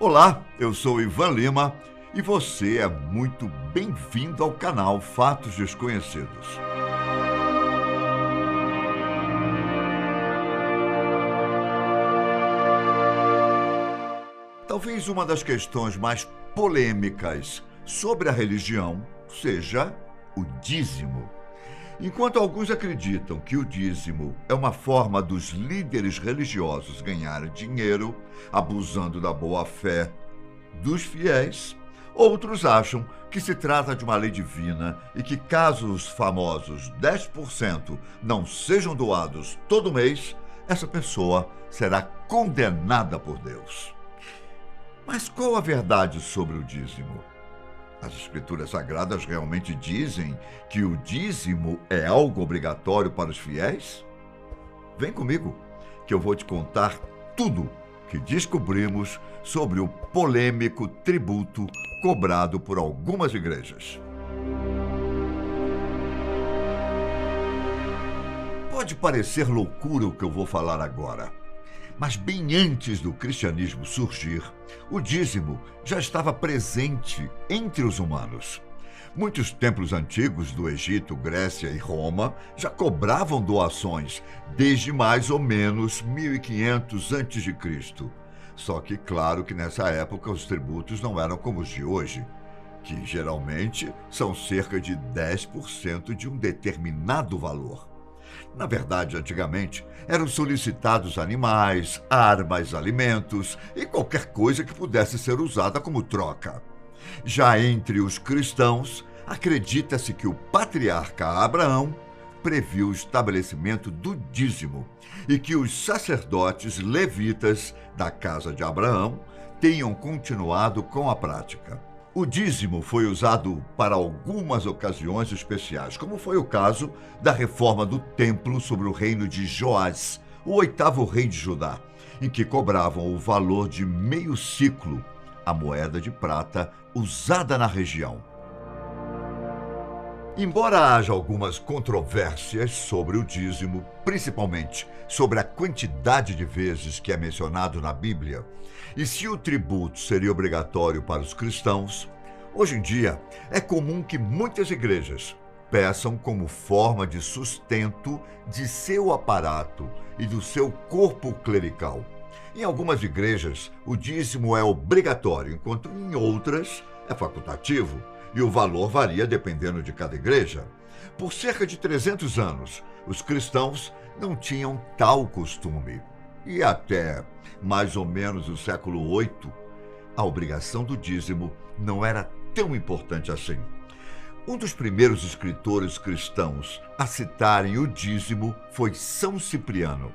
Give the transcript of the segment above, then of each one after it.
Olá, eu sou Ivan Lima e você é muito bem-vindo ao canal Fatos Desconhecidos. Talvez uma das questões mais polêmicas sobre a religião seja o dízimo. Enquanto alguns acreditam que o dízimo é uma forma dos líderes religiosos ganharem dinheiro, abusando da boa-fé dos fiéis, outros acham que se trata de uma lei divina e que, caso os famosos 10% não sejam doados todo mês, essa pessoa será condenada por Deus. Mas qual a verdade sobre o dízimo? As Escrituras Sagradas realmente dizem que o dízimo é algo obrigatório para os fiéis? Vem comigo, que eu vou te contar tudo que descobrimos sobre o polêmico tributo cobrado por algumas igrejas. Pode parecer loucura o que eu vou falar agora, mas bem antes do cristianismo surgir, o dízimo já estava presente entre os humanos. Muitos templos antigos do Egito, Grécia e Roma já cobravam doações desde mais ou menos 1500 a.C. Só que, claro que nessa época os tributos não eram como os de hoje, que geralmente são cerca de 10% de um determinado valor. Na verdade, antigamente, eram solicitados animais, armas, alimentos e qualquer coisa que pudesse ser usada como troca. Já entre os cristãos, acredita-se que o patriarca Abraão previu o estabelecimento do dízimo e que os sacerdotes levitas da casa de Abraão tenham continuado com a prática. O dízimo foi usado para algumas ocasiões especiais, como foi o caso da reforma do templo sobre o reino de Joás, o 8º rei de Judá, em que cobravam o valor de meio siclo, a moeda de prata usada na região. Embora haja algumas controvérsias sobre o dízimo, principalmente sobre a quantidade de vezes que é mencionado na Bíblia, e se o tributo seria obrigatório para os cristãos, hoje em dia é comum que muitas igrejas peçam como forma de sustento de seu aparato e do seu corpo clerical. Em algumas igrejas, o dízimo é obrigatório, enquanto em outras é facultativo, e o valor varia dependendo de cada igreja. Por cerca de 300 anos, os cristãos não tinham tal costume. E até mais ou menos o século VIII, a obrigação do dízimo não era tão importante assim. Um dos primeiros escritores cristãos a citarem o dízimo foi São Cipriano.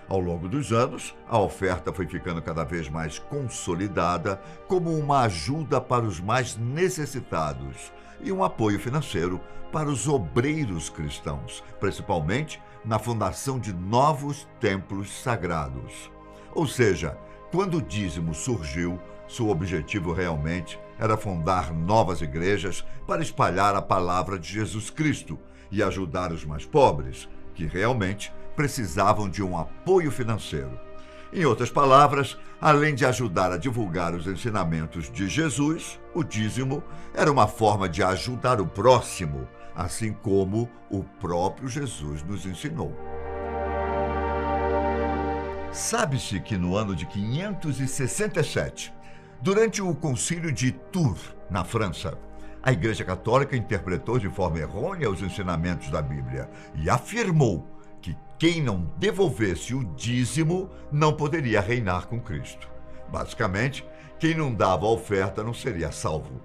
Ao longo dos anos, a oferta foi ficando cada vez mais consolidada como uma ajuda para os mais necessitados e um apoio financeiro para os obreiros cristãos, principalmente na fundação de novos templos sagrados. Ou seja, quando o dízimo surgiu, seu objetivo realmente era fundar novas igrejas para espalhar a palavra de Jesus Cristo e ajudar os mais pobres, que realmente precisavam de um apoio financeiro. Em outras palavras, além de ajudar a divulgar os ensinamentos de Jesus, o dízimo era uma forma de ajudar o próximo, assim como o próprio Jesus nos ensinou. Sabe-se que no ano de 567, durante o Concílio de Tours, na França, a Igreja Católica interpretou de forma errônea os ensinamentos da Bíblia e afirmou que quem não devolvesse o dízimo não poderia reinar com Cristo. Basicamente, quem não dava a oferta não seria salvo.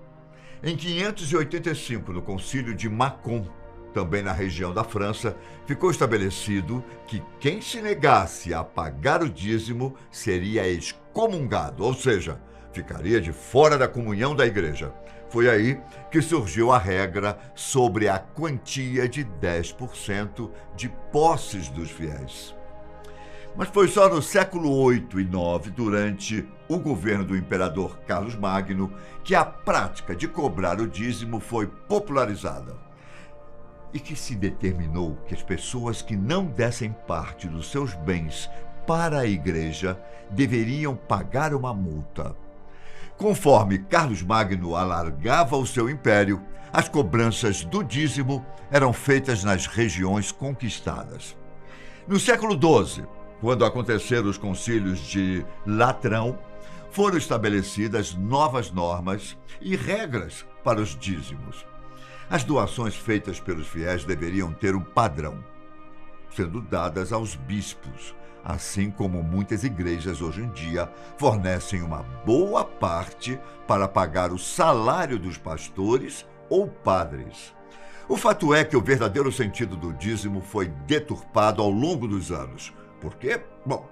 Em 585, no Concílio de Macon, também na região da França, ficou estabelecido que quem se negasse a pagar o dízimo seria excomungado, ou seja, ficaria de fora da comunhão da igreja. Foi aí que surgiu a regra sobre a quantia de 10% de posses dos fiéis. Mas foi só no século VIII e IX, durante o governo do imperador Carlos Magno, que a prática de cobrar o dízimo foi popularizada. E que se determinou que as pessoas que não dessem parte dos seus bens para a igreja deveriam pagar uma multa. Conforme Carlos Magno alargava o seu império, as cobranças do dízimo eram feitas nas regiões conquistadas. No século XII, quando aconteceram os concílios de Latrão, foram estabelecidas novas normas e regras para os dízimos. As doações feitas pelos fiéis deveriam ter um padrão, sendo dadas aos bispos, assim como muitas igrejas hoje em dia fornecem uma boa parte para pagar o salário dos pastores ou padres. O fato é que o verdadeiro sentido do dízimo foi deturpado ao longo dos anos. Por quê? Bom,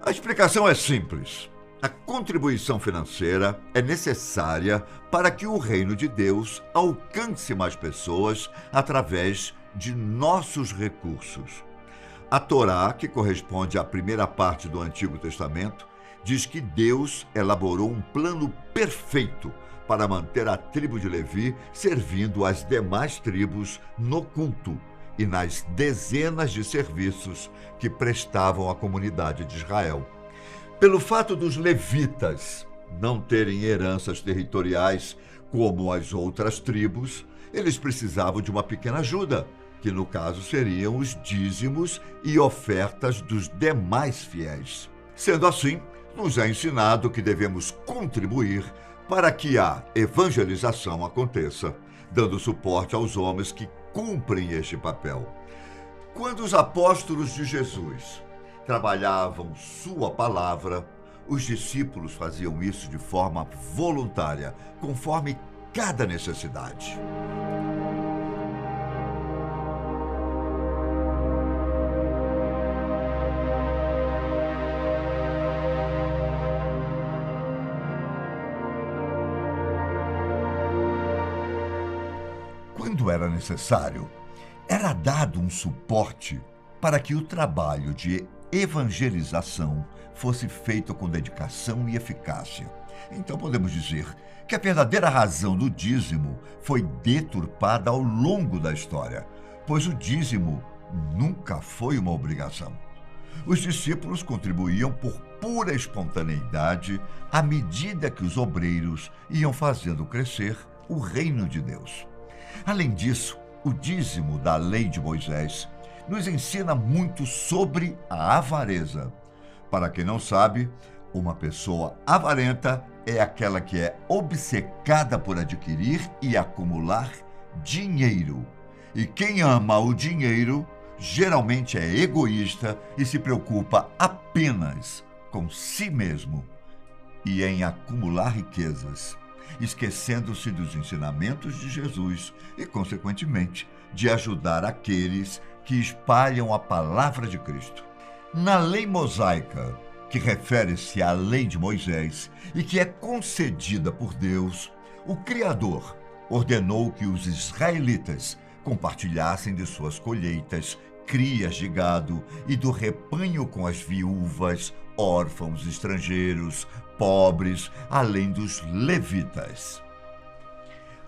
a explicação é simples. A contribuição financeira é necessária para que o reino de Deus alcance mais pessoas através de nossos recursos. A Torá, que corresponde à primeira parte do Antigo Testamento, diz que Deus elaborou um plano perfeito para manter a tribo de Levi servindo as demais tribos no culto e nas dezenas de serviços que prestavam à comunidade de Israel. Pelo fato dos levitas não terem heranças territoriais como as outras tribos, eles precisavam de uma pequena ajuda, que no caso seriam os dízimos e ofertas dos demais fiéis. Sendo assim, nos é ensinado que devemos contribuir para que a evangelização aconteça, dando suporte aos homens que cumprem este papel. Quando os apóstolos de Jesus trabalhavam sua palavra, os discípulos faziam isso de forma voluntária, conforme cada necessidade. Quando era necessário, era dado um suporte para que o trabalho de evangelização fosse feito com dedicação e eficácia. Então podemos dizer que a verdadeira razão do dízimo foi deturpada ao longo da história, pois o dízimo nunca foi uma obrigação. Os discípulos contribuíam por pura espontaneidade à medida que os obreiros iam fazendo crescer o reino de Deus. Além disso, o dízimo da lei de Moisés nos ensina muito sobre a avareza. Para quem não sabe, uma pessoa avarenta é aquela que é obcecada por adquirir e acumular dinheiro. E quem ama o dinheiro geralmente é egoísta e se preocupa apenas com si mesmo e em acumular riquezas, esquecendo-se dos ensinamentos de Jesus e, consequentemente, de ajudar aqueles que espalham a palavra de Cristo. Na lei mosaica, que refere-se à lei de Moisés e que é concedida por Deus, o Criador ordenou que os israelitas compartilhassem de suas colheitas, crias de gado e do rebanho com as viúvas, órfãos, estrangeiros, pobres, além dos levitas.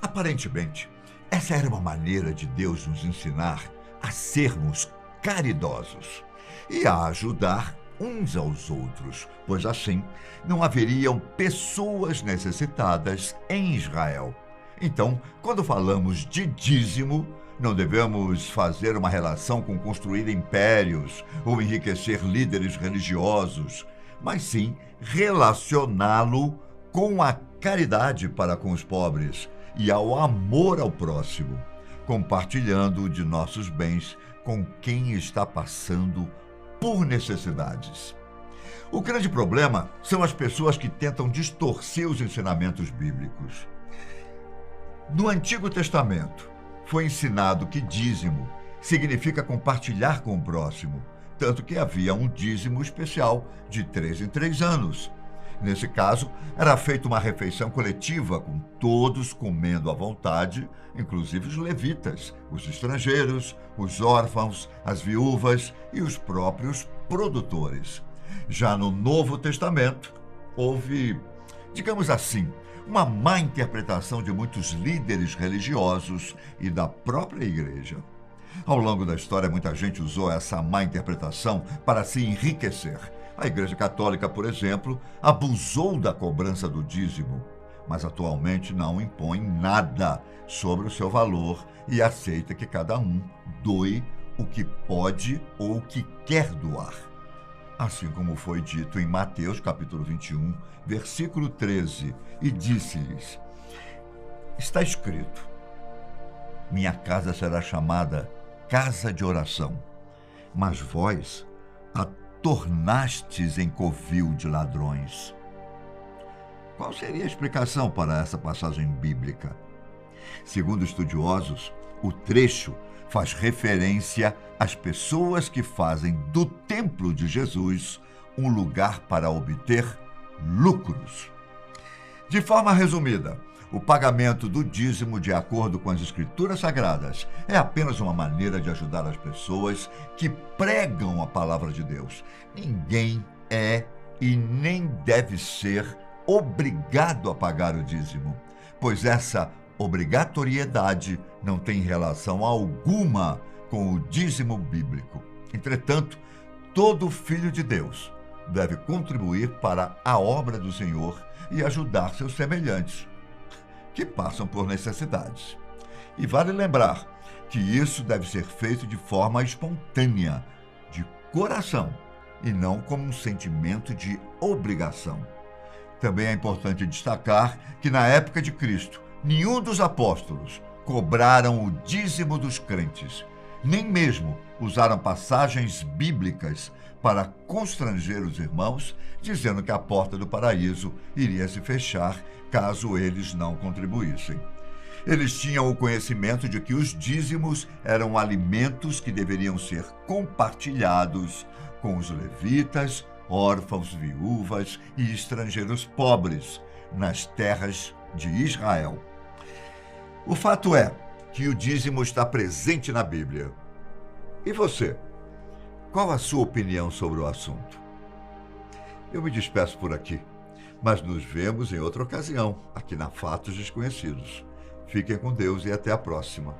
Aparentemente, essa era uma maneira de Deus nos ensinar a sermos caridosos e a ajudar uns aos outros, pois assim não haveriam pessoas necessitadas em Israel. Então, quando falamos de dízimo, não devemos fazer uma relação com construir impérios ou enriquecer líderes religiosos, mas sim relacioná-lo com a caridade para com os pobres e ao amor ao próximo, compartilhando de nossos bens com quem está passando por necessidades. O grande problema são as pessoas que tentam distorcer os ensinamentos bíblicos. No Antigo Testamento, foi ensinado que dízimo significa compartilhar com o próximo, tanto que havia um dízimo especial de 3 em 3 anos. Nesse caso, era feita uma refeição coletiva, com todos comendo à vontade, inclusive os levitas, os estrangeiros, os órfãos, as viúvas e os próprios produtores. Já no Novo Testamento, houve, digamos assim, uma má interpretação de muitos líderes religiosos e da própria igreja. Ao longo da história, muita gente usou essa má interpretação para se enriquecer, A Igreja Católica, por exemplo, abusou da cobrança do dízimo, mas atualmente não impõe nada sobre o seu valor e aceita que cada um doe o que pode ou o que quer doar. Assim como foi dito em Mateus, capítulo 21, versículo 13, e disse-lhes: está escrito, minha casa será chamada casa de oração, mas vós a tornastes em covil de ladrões. Qual seria a explicação para essa passagem bíblica? Segundo estudiosos, o trecho faz referência às pessoas que fazem do templo de Jesus um lugar para obter lucros. De forma resumida, o pagamento do dízimo, de acordo com as Escrituras Sagradas, é apenas uma maneira de ajudar as pessoas que pregam a palavra de Deus. Ninguém é e nem deve ser obrigado a pagar o dízimo, pois essa obrigatoriedade não tem relação alguma com o dízimo bíblico. Entretanto, todo filho de Deus deve contribuir para a obra do Senhor e ajudar seus semelhantes, que passam por necessidades. E vale lembrar que isso deve ser feito de forma espontânea, de coração, e não como um sentimento de obrigação. Também é importante destacar que na época de Cristo, nenhum dos apóstolos cobraram o dízimo dos crentes, nem mesmo usaram passagens bíblicas para constranger os irmãos, dizendo que a porta do paraíso iria se fechar caso eles não contribuíssem. Eles tinham o conhecimento de que os dízimos eram alimentos que deveriam ser compartilhados com os levitas, órfãos, viúvas e estrangeiros pobres nas terras de Israel. O fato é que o dízimo está presente na Bíblia. E você? Qual a sua opinião sobre o assunto? Eu me despeço por aqui, mas nos vemos em outra ocasião, aqui na Fatos Desconhecidos. Fiquem com Deus e até a próxima.